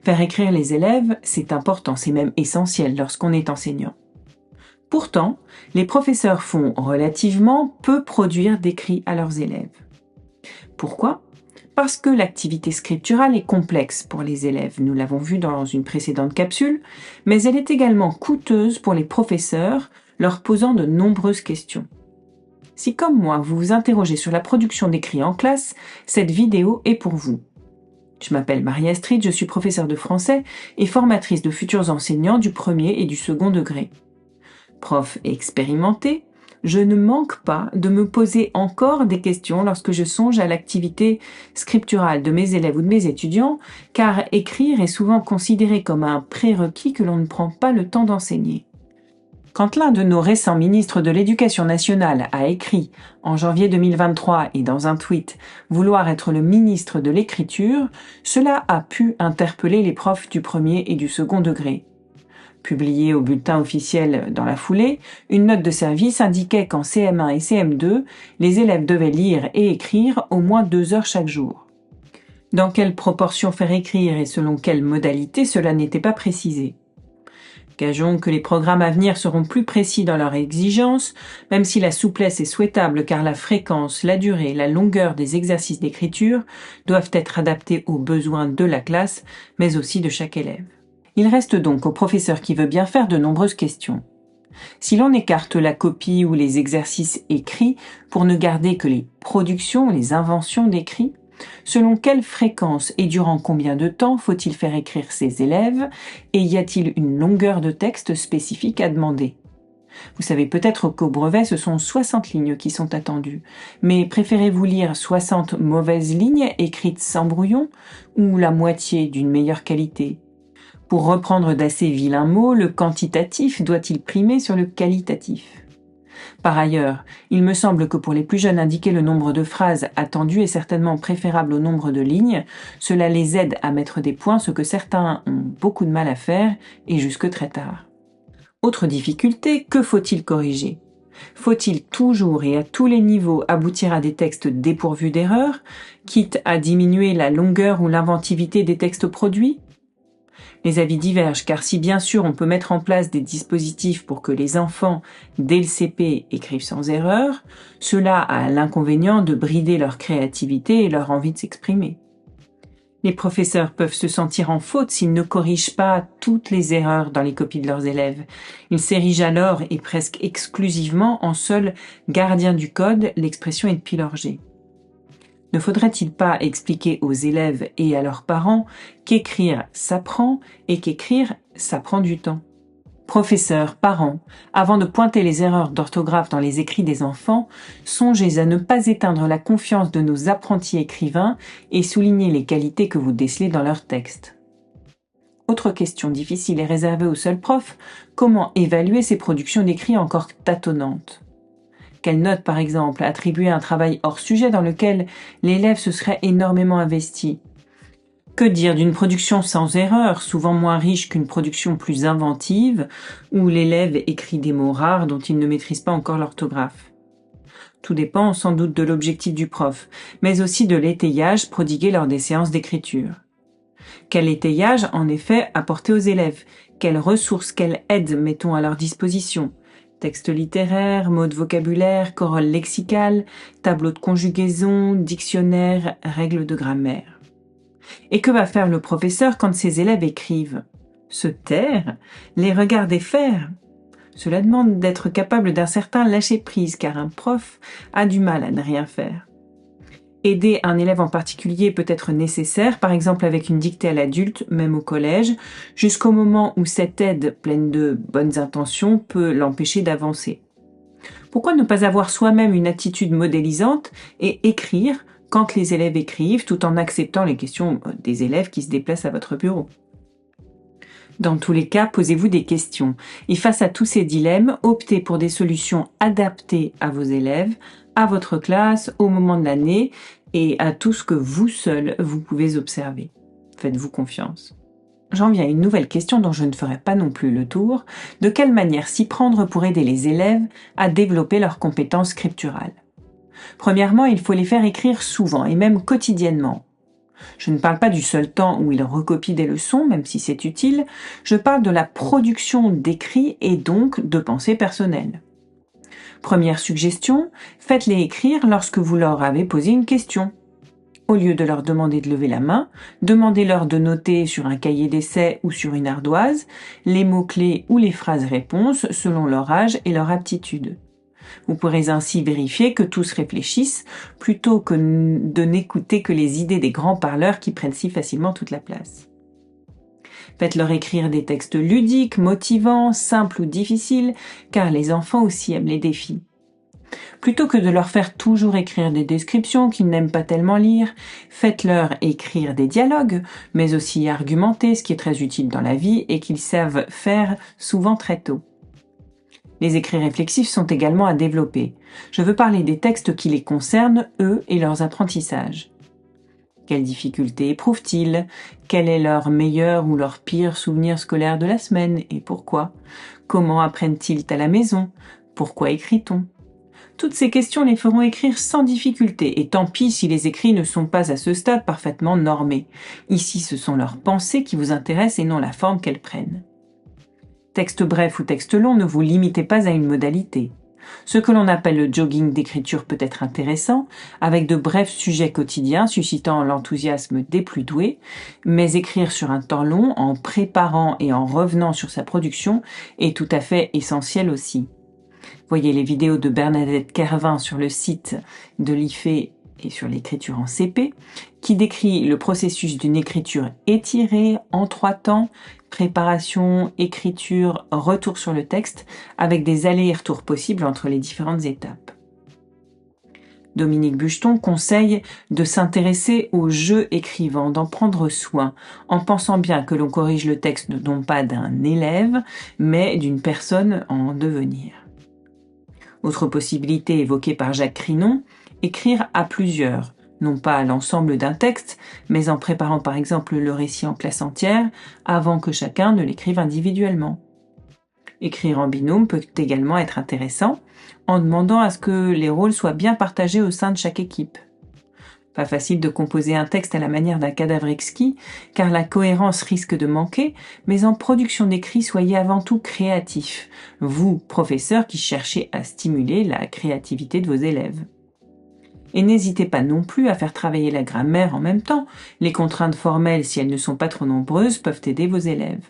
Faire écrire les élèves, c'est important, c'est même essentiel lorsqu'on est enseignant. Pourtant, les professeurs font relativement peu produire d'écrits à leurs élèves. Pourquoi ? Parce que l'activité scripturale est complexe pour les élèves, nous l'avons vu dans une précédente capsule, mais elle est également coûteuse pour les professeurs, leur posant de nombreuses questions. Si comme moi, vous vous interrogez sur la production d'écrits en classe, cette vidéo est pour vous. Je m'appelle Marie-Astrid, je suis professeure de français et formatrice de futurs enseignants du premier et du second degré. Prof expérimentée, je ne manque pas de me poser encore des questions lorsque je songe à l'activité scripturale de mes élèves ou de mes étudiants, car écrire est souvent considéré comme un prérequis que l'on ne prend pas le temps d'enseigner. Quand l'un de nos récents ministres de l'Éducation nationale a écrit, en janvier 2023 et dans un tweet, vouloir être le ministre de l'Écriture, cela a pu interpeller les profs du premier et du second degré. Publiée au bulletin officiel dans la foulée, une note de service indiquait qu'en CM1 et CM2, les élèves devaient lire et écrire au moins 2 heures chaque jour. Dans quelle proportion faire écrire et selon quelle modalité, cela n'était pas précisé. Gageons que les programmes à venir seront plus précis dans leurs exigences, même si la souplesse est souhaitable car la fréquence, la durée, la longueur des exercices d'écriture doivent être adaptés aux besoins de la classe, mais aussi de chaque élève. Il reste donc au professeur qui veut bien faire de nombreuses questions. Si l'on écarte la copie ou les exercices écrits pour ne garder que les productions, les inventions d'écrits, selon quelle fréquence et durant combien de temps faut-il faire écrire ses élèves et y a-t-il une longueur de texte spécifique à demander ? Vous savez peut-être qu'au brevet, ce sont 60 lignes qui sont attendues, mais préférez-vous lire 60 mauvaises lignes écrites sans brouillon ou la moitié d'une meilleure qualité ? Pour reprendre d'assez vilains mots, le quantitatif doit-il primer sur le qualitatif ? Par ailleurs, il me semble que pour les plus jeunes, indiquer le nombre de phrases attendues est certainement préférable au nombre de lignes. Cela les aide à mettre des points, ce que certains ont beaucoup de mal à faire, et jusque très tard. Autre difficulté, que faut-il corriger ? Faut-il toujours et à tous les niveaux aboutir à des textes dépourvus d'erreurs, quitte à diminuer la longueur ou l'inventivité des textes produits ? Les avis divergent car si bien sûr on peut mettre en place des dispositifs pour que les enfants, dès le CP, écrivent sans erreur, cela a l'inconvénient de brider leur créativité et leur envie de s'exprimer. Les professeurs peuvent se sentir en faute s'ils ne corrigent pas toutes les erreurs dans les copies de leurs élèves. Ils s'érigent alors et presque exclusivement en seuls gardiens du code, l'expression est de Pilorget. Ne faudrait-il pas expliquer aux élèves et à leurs parents qu'écrire s'apprend et qu'écrire ça prend du temps ? Professeurs, parents, avant de pointer les erreurs d'orthographe dans les écrits des enfants, songez à ne pas éteindre la confiance de nos apprentis écrivains et souligner les qualités que vous décelez dans leurs textes. Autre question difficile et réservée aux seuls profs, comment évaluer ces productions d'écrits encore tâtonnantes ? Quelle note, par exemple, attribuer à un travail hors sujet dans lequel l'élève se serait énormément investi ? Que dire d'une production sans erreur, souvent moins riche qu'une production plus inventive, où l'élève écrit des mots rares dont il ne maîtrise pas encore l'orthographe ? Tout dépend sans doute de l'objectif du prof, mais aussi de l'étayage prodigué lors des séances d'écriture. Quel étayage, en effet, apporter aux élèves ? Quelles ressources, quelle aide mettons à leur disposition ? Textes littéraires, mots de vocabulaire, corolle lexicale, tableau de conjugaison, dictionnaire, règles de grammaire. Et que va faire le professeur quand ses élèves écrivent ? Se taire ? Les regarder faire ? Cela demande d'être capable d'un certain lâcher-prise, car un prof a du mal à ne rien faire. Aider un élève en particulier peut être nécessaire, par exemple avec une dictée à l'adulte, même au collège, jusqu'au moment où cette aide, pleine de bonnes intentions, peut l'empêcher d'avancer. Pourquoi ne pas avoir soi-même une attitude modélisante et écrire quand les élèves écrivent, tout en acceptant les questions des élèves qui se déplacent à votre bureau ? Dans tous les cas, posez-vous des questions. Et face à tous ces dilemmes, optez pour des solutions adaptées à vos élèves, à votre classe, au moment de l'année et à tout ce que vous seul, vous pouvez observer. Faites-vous confiance. J'en viens à une nouvelle question dont je ne ferai pas non plus le tour. De quelle manière s'y prendre pour aider les élèves à développer leurs compétences scripturales ? Premièrement, il faut les faire écrire souvent et même quotidiennement. Je ne parle pas du seul temps où ils recopient des leçons, même si c'est utile, je parle de la production d'écrits et donc de pensées personnelles. Première suggestion, faites-les écrire lorsque vous leur avez posé une question. Au lieu de leur demander de lever la main, demandez-leur de noter sur un cahier d'essai ou sur une ardoise les mots-clés ou les phrases-réponses selon leur âge et leur aptitude. Vous pourrez ainsi vérifier que tous réfléchissent plutôt que de n'écouter que les idées des grands parleurs qui prennent si facilement toute la place. Faites-leur écrire des textes ludiques, motivants, simples ou difficiles, car les enfants aussi aiment les défis. Plutôt que de leur faire toujours écrire des descriptions qu'ils n'aiment pas tellement lire, faites-leur écrire des dialogues, mais aussi argumenter, ce qui est très utile dans la vie et qu'ils savent faire souvent très tôt. Les écrits réflexifs sont également à développer. Je veux parler des textes qui les concernent, eux, et leurs apprentissages. Quelles difficultés éprouvent-ils? Quel est leur meilleur ou leur pire souvenir scolaire de la semaine et pourquoi? Comment apprennent-ils à la maison? Pourquoi écrit-on? Toutes ces questions les feront écrire sans difficulté, et tant pis si les écrits ne sont pas à ce stade parfaitement normés. Ici, ce sont leurs pensées qui vous intéressent et non la forme qu'elles prennent. Texte bref ou texte long, ne vous limitez pas à une modalité. Ce que l'on appelle le jogging d'écriture peut être intéressant, avec de brefs sujets quotidiens suscitant l'enthousiasme des plus doués, mais écrire sur un temps long, en préparant et en revenant sur sa production, est tout à fait essentiel aussi. Voyez les vidéos de Bernadette Kervin sur le site de l'IFE et sur l'écriture en CP, qui décrit le processus d'une écriture étirée en 3 temps, préparation, écriture, retour sur le texte, avec des allers-retours possibles entre les différentes étapes. Dominique Bucheton conseille de s'intéresser au jeu écrivant, d'en prendre soin, en pensant bien que l'on corrige le texte non pas d'un élève, mais d'une personne en devenir. Autre possibilité évoquée par Jacques Crinon, écrire à plusieurs, non pas à l'ensemble d'un texte, mais en préparant par exemple le récit en classe entière, avant que chacun ne l'écrive individuellement. Écrire en binôme peut également être intéressant, en demandant à ce que les rôles soient bien partagés au sein de chaque équipe. Pas facile de composer un texte à la manière d'un cadavre exquis, car la cohérence risque de manquer, mais en production d'écrit, soyez avant tout créatif, vous, professeurs qui cherchez à stimuler la créativité de vos élèves. Et n'hésitez pas non plus à faire travailler la grammaire en même temps. Les contraintes formelles, si elles ne sont pas trop nombreuses, peuvent aider vos élèves.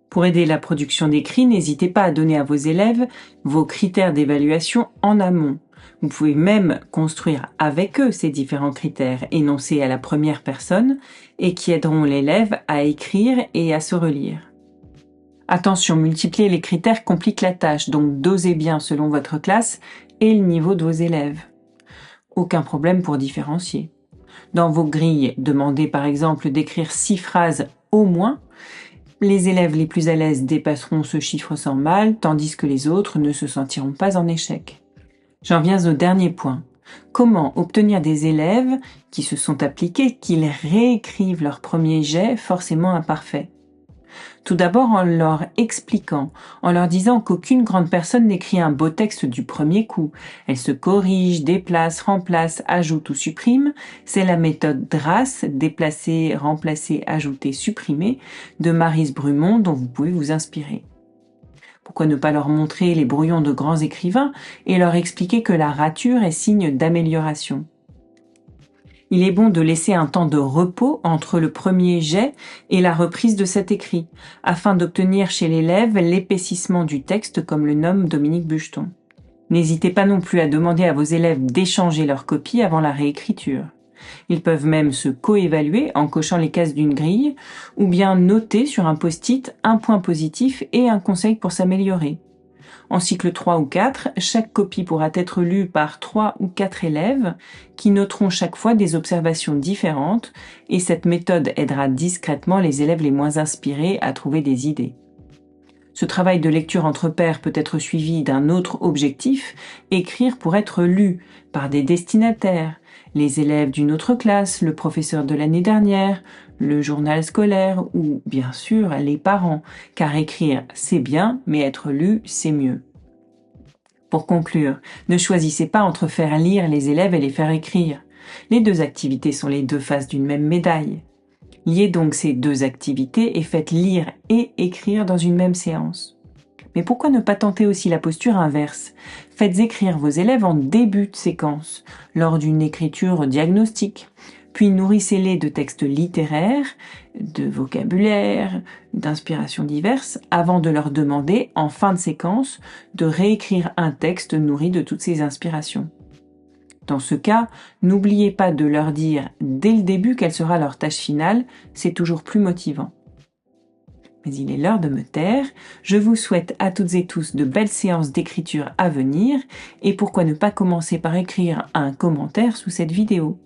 Pour aider la production d'écrit, n'hésitez pas à donner à vos élèves vos critères d'évaluation en amont. Vous pouvez même construire avec eux ces différents critères énoncés à la première personne et qui aideront l'élève à écrire et à se relire. Attention, multiplier les critères complique la tâche, donc dosez bien selon votre classe et le niveau de vos élèves. Aucun problème pour différencier. Dans vos grilles, demandez par exemple d'écrire 6 phrases au moins. Les élèves les plus à l'aise dépasseront ce chiffre sans mal, tandis que les autres ne se sentiront pas en échec. J'en viens au dernier point. Comment obtenir des élèves qui se sont appliqués, qu'ils réécrivent leur premier jet forcément imparfait? Tout d'abord en leur expliquant, en leur disant qu'aucune grande personne n'écrit un beau texte du premier coup. Elle se corrige, déplace, remplace, ajoute ou supprime. C'est la méthode DRAS, déplacer, remplacer, ajouter, supprimer, de Maryse Brumont dont vous pouvez vous inspirer. Pourquoi ne pas leur montrer les brouillons de grands écrivains et leur expliquer que la rature est signe d'amélioration? Il est bon de laisser un temps de repos entre le premier jet et la reprise de cet écrit, afin d'obtenir chez l'élève l'épaississement du texte comme le nomme Dominique Bucheton. N'hésitez pas non plus à demander à vos élèves d'échanger leur copie avant la réécriture. Ils peuvent même se coévaluer en cochant les cases d'une grille, ou bien noter sur un post-it un point positif et un conseil pour s'améliorer. En cycle 3 ou 4, chaque copie pourra être lue par 3 ou 4 élèves qui noteront chaque fois des observations différentes et cette méthode aidera discrètement les élèves les moins inspirés à trouver des idées. Ce travail de lecture entre pairs peut être suivi d'un autre objectif, écrire pour être lu par des destinataires, les élèves d'une autre classe, le professeur de l'année dernière, le journal scolaire ou bien sûr les parents, car écrire c'est bien, mais être lu c'est mieux. Pour conclure, ne choisissez pas entre faire lire les élèves et les faire écrire. Les deux activités sont les deux faces d'une même médaille. Liez donc ces deux activités et faites lire et écrire dans une même séance. Mais pourquoi ne pas tenter aussi la posture inverse? Faites écrire vos élèves en début de séquence, lors d'une écriture diagnostique, puis nourrissez-les de textes littéraires, de vocabulaire, d'inspirations diverses, avant de leur demander, en fin de séquence, de réécrire un texte nourri de toutes ces inspirations. Dans ce cas, n'oubliez pas de leur dire dès le début quelle sera leur tâche finale, c'est toujours plus motivant. Mais il est l'heure de me taire, je vous souhaite à toutes et tous de belles séances d'écriture à venir, et pourquoi ne pas commencer par écrire un commentaire sous cette vidéo.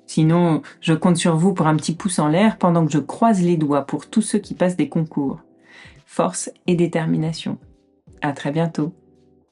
Sinon, je compte sur vous pour un petit pouce en l'air pendant que je croise les doigts pour tous ceux qui passent des concours. Force et détermination. À très bientôt.